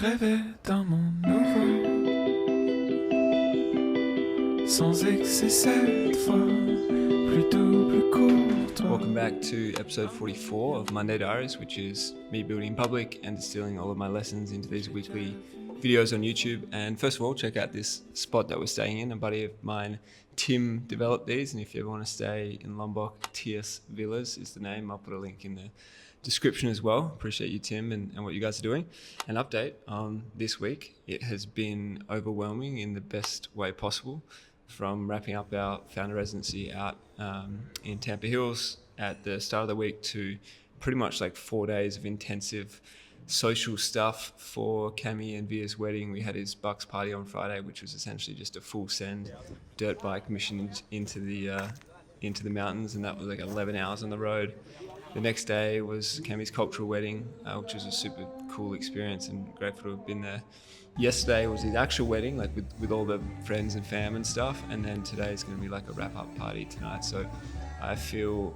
rêvais d'un monde nouveau, sans excès cette fois, plutôt plus courtois. Welcome back to episode 44 of Monday Diaries, which is me building in public and distilling all of my lessons into these weekly videos on YouTube. And first of all, check out this spot that we're staying in. A buddy of mine, Tim, developed these, and if you ever want to stay in Lombok, TS Villas is the name. I'll put a link in the description as well. Appreciate you, Tim, and what you guys are doing. An update on this week. It has been overwhelming in the best way possible, from wrapping up our founder residency out in Tampa Hills at the start of the week to pretty much like 4 days of intensive social stuff for Cami and Via's wedding. We had his Bucks party on Friday, which was essentially just a full send dirt bike mission into the mountains, and that was like 11 hours on the road. The next day was Cami's cultural wedding, which was a super cool experience and grateful to have been there. Yesterday was his actual wedding, like with all the friends and fam and stuff, and then today is going to be like a wrap-up party tonight. So I feel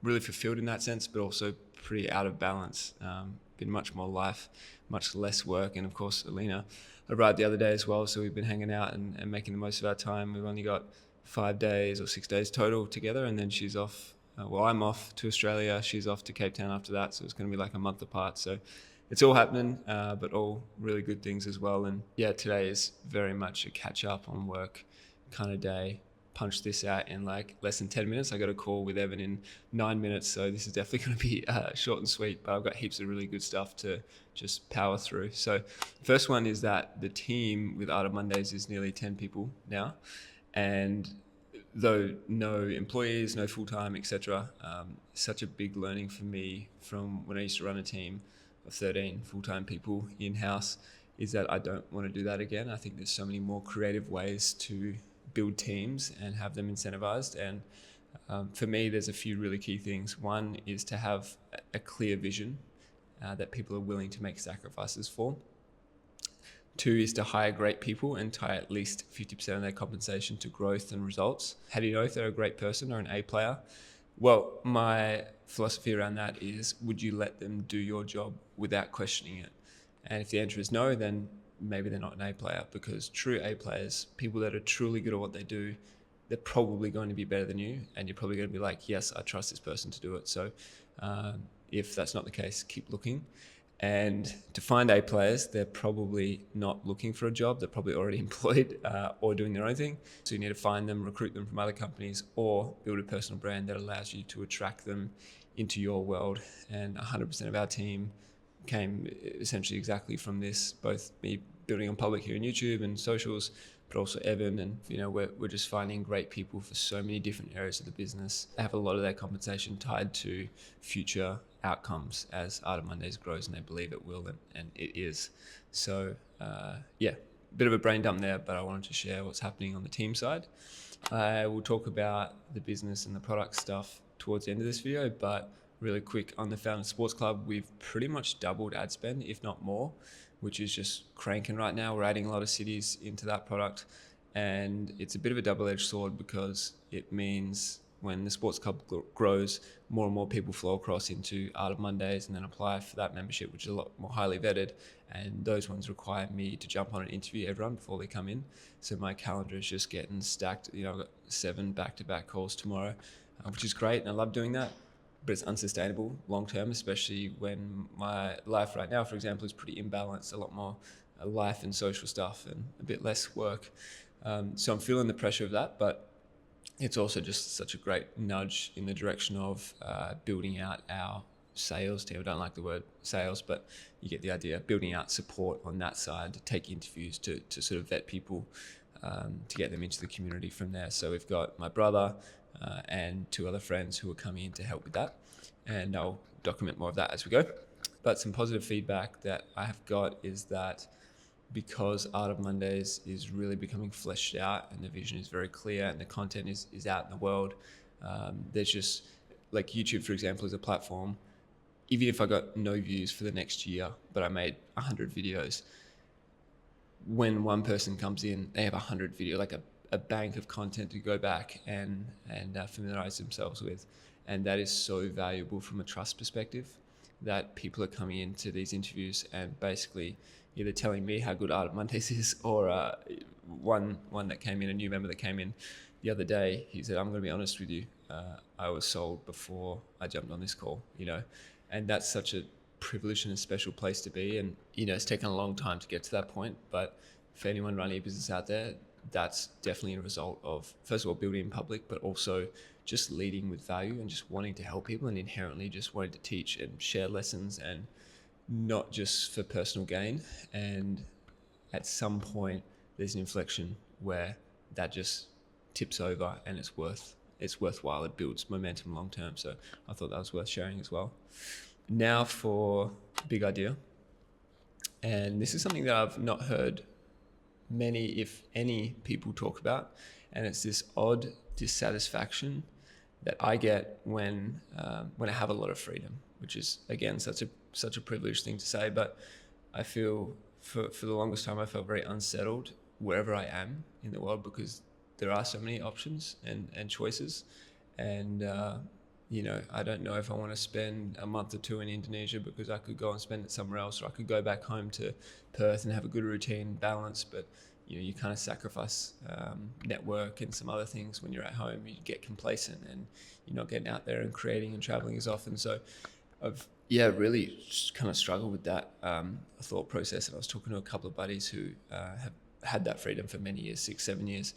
really fulfilled in that sense, but also pretty out of balance. Been much more life, much less work, and of course Alina arrived the other day as well, so we've been hanging out and making the most of our time. We've only got 5 days or 6 days total together, and then she's off. I'm off to Australia, she's off to Cape Town after that, so it's going to be like a month apart. So it's all happening, but all really good things as well. And yeah, today is very much a catch up on work kind of day. Punched this out in like less than 10 minutes. I got a call with Evan in 9 minutes, so this is definitely going to be short and sweet, but I've got heaps of really good stuff to just power through. So first one is that the team with Art of Mondays is nearly 10 people now, and though no employees, no full-time, etc., such a big learning for me from when I used to run a team of 13 full-time people in-house is that I don't want to do that again. I think there's so many more creative ways to build teams and have them incentivized. And for me, there's a few really key things. One is to have a clear vision that people are willing to make sacrifices for. 2 is to hire great people and tie at least 50% of their compensation to growth and results. How do you know if they're a great person or an A player? Well, my philosophy around that is, would you let them do your job without questioning it? And if the answer is no, then maybe they're not an A player, because true A players, people that are truly good at what they do, they're probably going to be better than you, and you're probably going to be like, yes, I trust this person to do it. So if that's not the case, keep looking. And to find A players, they're probably not looking for a job. They're probably already employed or doing their own thing. So you need to find them, recruit them from other companies, or build a personal brand that allows you to attract them into your world. And 100% of our team came essentially exactly from this, both me building on public here on YouTube and socials, but also Evan. And we're just finding great people for so many different areas of the business. They have a lot of their compensation tied to future outcomes as Art of Mondays grows, and they believe it will, and it is. So bit of a brain dump there, but I wanted to share what's happening on the team side. I will talk about the business and the product stuff towards the end of this video, but really quick, on the Founders Sports Club, we've pretty much doubled ad spend, if not more, which is just cranking right now. We're adding a lot of cities into that product, and it's a bit of a double-edged sword, because it means when the sports club grows, more and more people flow across into Art of Mondays and then apply for that membership, which is a lot more highly vetted. And those ones require me to jump on and interview everyone before they come in. So my calendar is just getting stacked. I've got 7 back-to-back calls tomorrow, which is great, and I love doing that. But it's unsustainable long-term, especially when my life right now, for example, is pretty imbalanced, a lot more life and social stuff and a bit less work. So I'm feeling the pressure of that, but it's also just such a great nudge in the direction of building out our sales team. I don't like the word sales, but you get the idea. Building out support on that side, to take interviews, to sort of vet people, to get them into the community from there. So we've got my brother and 2 other friends who are coming in to help with that, and I'll document more of that as we go. But some positive feedback that I have got is that because Art of Mondays is really becoming fleshed out, and the vision is very clear, and the content is out in the world, there's just, like YouTube, for example, is a platform. Even if I got no views for the next year, but I made 100 videos, when one person comes in, they have 100 videos, like a bank of content to go back and familiarize themselves with. And that is so valuable from a trust perspective. that people are coming into these interviews and basically either telling me how good Art of Mondays is, or one that came in, a new member that came in the other day, he said, I'm going to be honest with you, I was sold before I jumped on this call, and that's such a privileged and a special place to be. And, it's taken a long time to get to that point, but for anyone running a business out there, that's definitely a result of, first of all, building in public, but also just leading with value and just wanting to help people and inherently just wanting to teach and share lessons, and not just for personal gain. And at some point there's an inflection where that just tips over and it's worthwhile. It builds momentum long term. So I thought that was worth sharing as well. Now for big idea. And this is something that I've not heard many, if any, people talk about. And it's this odd dissatisfaction that I get when I have a lot of freedom, which is, again, such a privileged thing to say. But I feel for the longest time, I felt very unsettled wherever I am in the world, because there are so many options and choices. And, I don't know if I want to spend a month or two in Indonesia, because I could go and spend it somewhere else, or I could go back home to Perth and have a good routine balance. But, you kind of sacrifice network and some other things when you're at home. You get complacent and you're not getting out there and creating and traveling as often. So I've really just kind of struggled with that thought process. And I was talking to a couple of buddies who have had that freedom for many years, 6-7 years,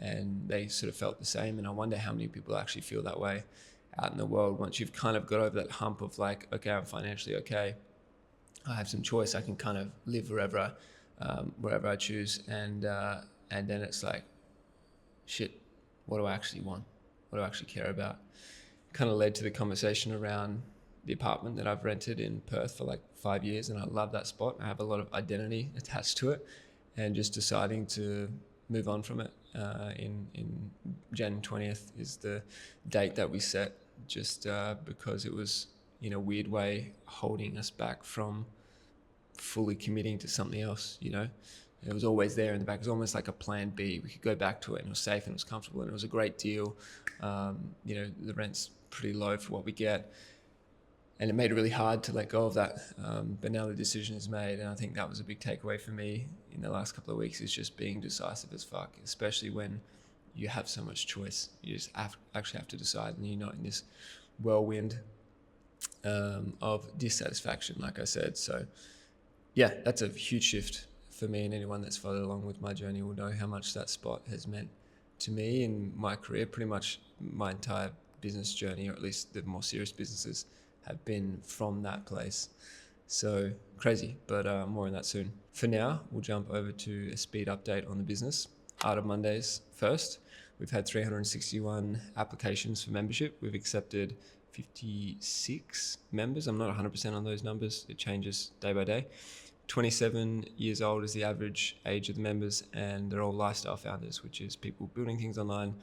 and they sort of felt the same. And I wonder how many people actually feel that way out in the world once you've kind of got over that hump of like, okay, I'm financially okay, I have some choice, I can kind of live wherever I choose, and then it's like, shit, what do I actually want? What do I actually care about? Kind of led to the conversation around the apartment that I've rented in Perth for like 5 years, and I love that spot. I have a lot of identity attached to it, and just deciding to move on from it. In Jan 20th is the date that we set, just because it was, in a weird way, holding us back from fully committing to something else. It was always there in the back. It was almost like a plan B. We could go back to it, and it was safe and it was comfortable and it was a great deal. The rent's pretty low for what we get, and it made it really hard to let go of that. But now the decision is made, and I think that was a big takeaway for me in the last couple of weeks, is just being decisive as fuck, especially when you have so much choice. You just actually have to decide, and you're not in this whirlwind of dissatisfaction, like I said. So yeah, that's a huge shift for me, and anyone that's followed along with my journey will know how much that spot has meant to me in my career. Pretty much my entire business journey, or at least the more serious businesses, have been from that place. So crazy, but more on that soon. For now, we'll jump over to a speed update on the business. Art of Mondays first. We've had 361 applications for membership. We've accepted 56 members. I'm not 100% on those numbers. It changes day by day. 27 years old is the average age of the members, and they're all lifestyle founders, which is people building things online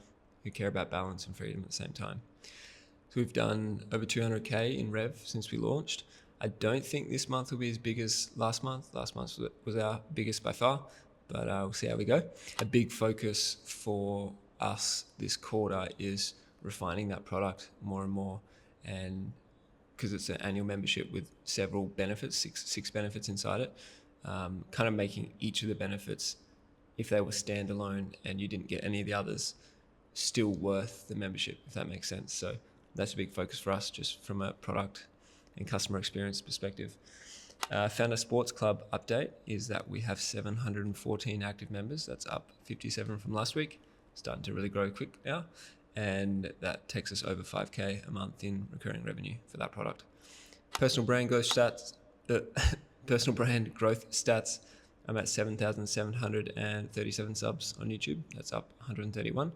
who care about balance and freedom at the same time. So we've done over 200K in rev since we launched. I don't think this month will be as big as last month. Last month was our biggest by far, but we'll see how we go. A big focus for us this quarter is refining that product more and more, and because it's an annual membership with several benefits, six benefits inside it, kind of making each of the benefits, if they were standalone and you didn't get any of the others, still worth the membership, if that makes sense. So that's a big focus for us, just from a product and customer experience perspective. Founder Sports Club update is that we have 714 active members. That's up 57 from last week. Starting to really grow quick now. And that takes us over 5K a month in recurring revenue for that product. Personal brand growth stats. I'm at 7,737 subs on YouTube. That's up 131.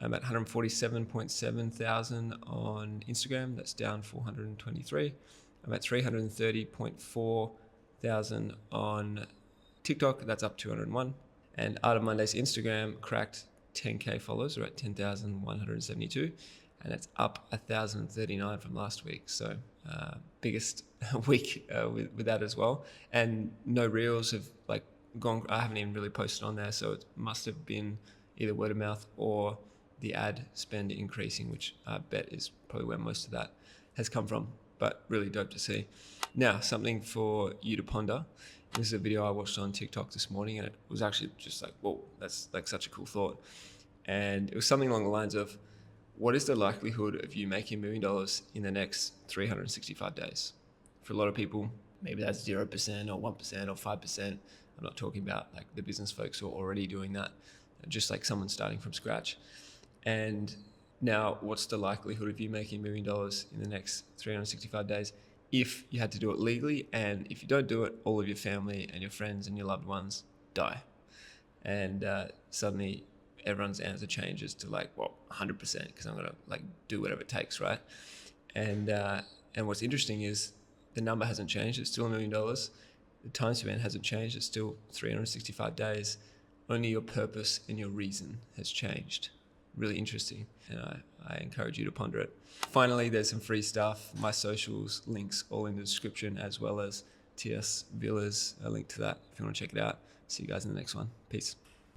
I'm at 147.7 thousand on Instagram. That's down 423. I'm at 330.4 thousand on TikTok. That's up 201. And Art of Monday's Instagram cracked 10K followers. We're at 10,172, and it's up 1,039 from last week. So biggest week with that as well. And no reels have gone. I haven't even really posted on there, so it must have been either word of mouth or the ad spend increasing, which I bet is probably where most of that has come from. but really dope to see. Now, something for you to ponder. This is a video I watched on TikTok this morning, and it was actually just like, whoa, that's like such a cool thought. And it was something along the lines of, what is the likelihood of you making $1 million in the next 365 days? For a lot of people, maybe that's 0% or 1% or 5%. I'm not talking about like the business folks who are already doing that, just like someone starting from scratch. And now, what's the likelihood of you making $1 million in the next 365 days if you had to do it legally? And if you don't do it, all of your family and your friends and your loved ones die. And suddenly everyone's answer changes to like, well, 100%, because I'm going to like do whatever it takes, right? And what's interesting is the number hasn't changed. It's still $1 million. The time span hasn't changed. It's still 365 days. Only your purpose and your reason has changed. Really interesting, and I encourage you to ponder it. Finally, there's some free stuff, my socials, links all in the description, as well as TS Villa's, a link to that if you want to check it out. See you guys in the next one. Peace.